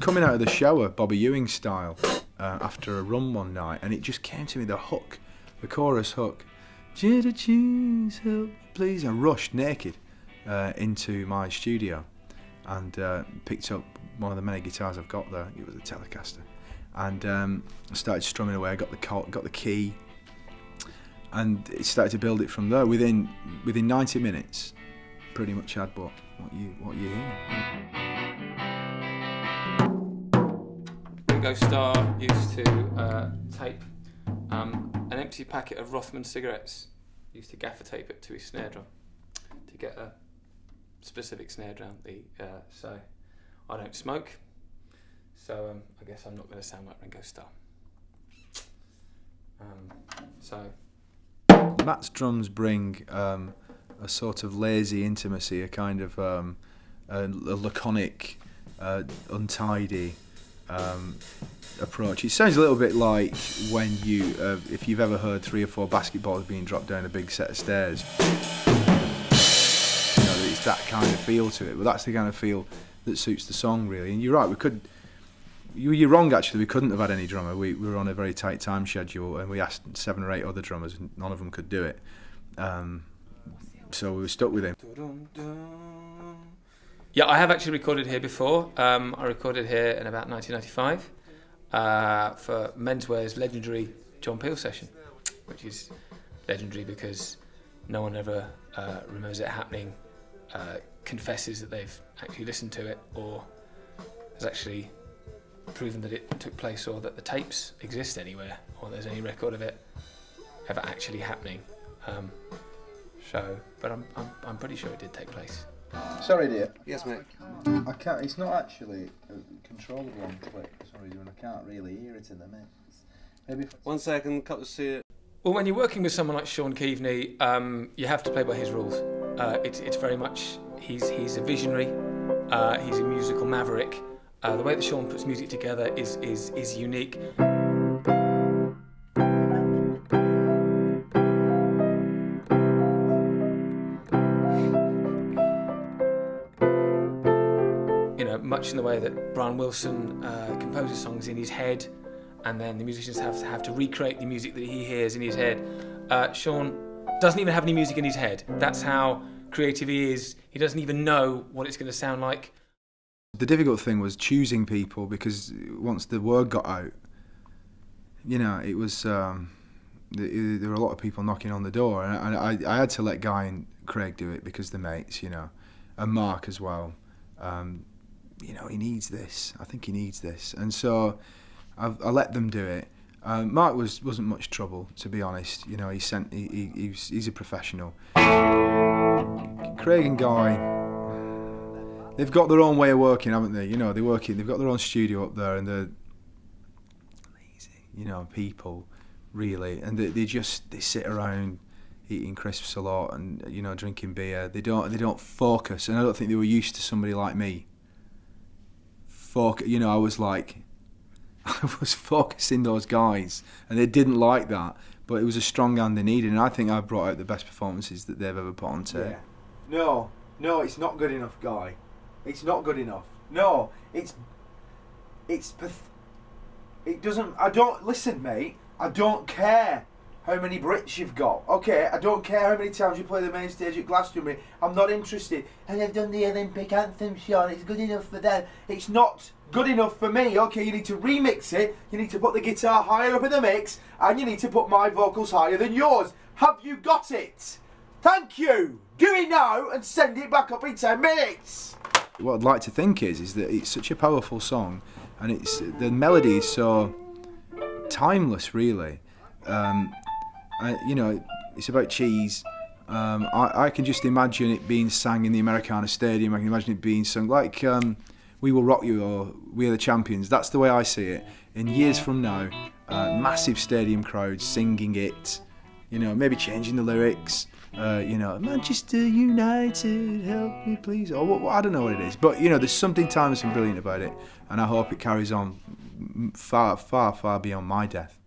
coming out of the shower, Bobby Ewing style, after a run one night, and it just came to me, the hook, the chorus hook. Cheddar cheese, help please. I rushed naked into my studio and picked up one of the many guitars I've got there. It was a Telecaster, and I started strumming away. I got the key, and it started to build it from there. Within 90 minutes, pretty much had what you hear. Ringo Starr used to tape an empty packet of Rothman cigarettes. He used to gaffer tape it to his snare drum to get a specific snare drum. So I don't smoke, so I guess I'm not going to sound like Ringo Starr. Matt's drums bring a sort of lazy intimacy, a kind of a laconic, untidy approach. It sounds a little bit like when you, if you've ever heard 3 or 4 basketballs being dropped down a big set of stairs. You know, it's that kind of feel to it, but that's the kind of feel that suits the song, really. And you're right, you're wrong actually, we couldn't have had any drummer. We were on a very tight time schedule, and we asked 7 or 8 other drummers, and none of them could do it. So we were stuck with him. Yeah, I have actually recorded here before. I recorded here in about 1995 for Menswear's legendary John Peel session, which is legendary because no one ever remembers it happening, confesses that they've actually listened to it, or has actually proven that it took place, or that the tapes exist anywhere, or there's any record of it ever actually happening. But I'm pretty sure it did take place. Sorry, dear. Yes, mate. I can't. It's not actually controllable on click. Sorry, and I can't really hear it in the mix. Maybe 1 second. Cut to see it. Well, when you're working with someone like Shaun Keaveny, you have to play by his rules. It's very much he's a visionary. He's a musical maverick. The way that Shaun puts music together is unique. Much in the way that Brian Wilson composes songs in his head, and then the musicians have to recreate the music that he hears in his head. Shaun doesn't even have any music in his head. That's how creative he is. He doesn't even know what it's going to sound like. The difficult thing was choosing people, because once the word got out, you know, it was there were a lot of people knocking on the door, and I had to let Guy and Craig do it because they're mates, you know, and Mark as well. You know, he needs this. I think he needs this, and so I let them do it. Mark wasn't much trouble, to be honest. You know, he's a professional. Craig and Guy, they've got their own way of working, haven't they? You know, they've got their own studio up there, and they're lazy, you know, people, really, and they sit around eating crisps a lot, and, you know, drinking beer. They don't focus, and I don't think they were used to somebody like me. You know, I was focusing those guys, and they didn't like that, but it was a strong hand they needed, and I think I brought out the best performances that they've ever put on tape. Yeah. No, it's not good enough, Guy. It's not good enough. No, it doesn't. I don't listen, mate. I don't care how many Brits you've got. Okay, I don't care how many times you play the main stage at Glastonbury. I'm not interested. And they've done the Olympic anthem, Shaun. It's good enough for them. It's not good enough for me. Okay, you need to remix it. You need to put the guitar higher up in the mix, and you need to put my vocals higher than yours. Have you got it? Thank you. Do it now and send it back up in 10 minutes. What I'd like to think is that it's such a powerful song, and the melody is so timeless, really. You know, it's about cheese. I can just imagine it being sang in the Americana Stadium. I can imagine it being sung like We Will Rock You or We Are the Champions. That's the way I see it. In years from now, massive stadium crowds singing it, you know, maybe changing the lyrics, you know, Manchester United, help me please, or I don't know what it is. But, you know, there's something timeless and brilliant about it, and I hope it carries on far, far, far beyond my death.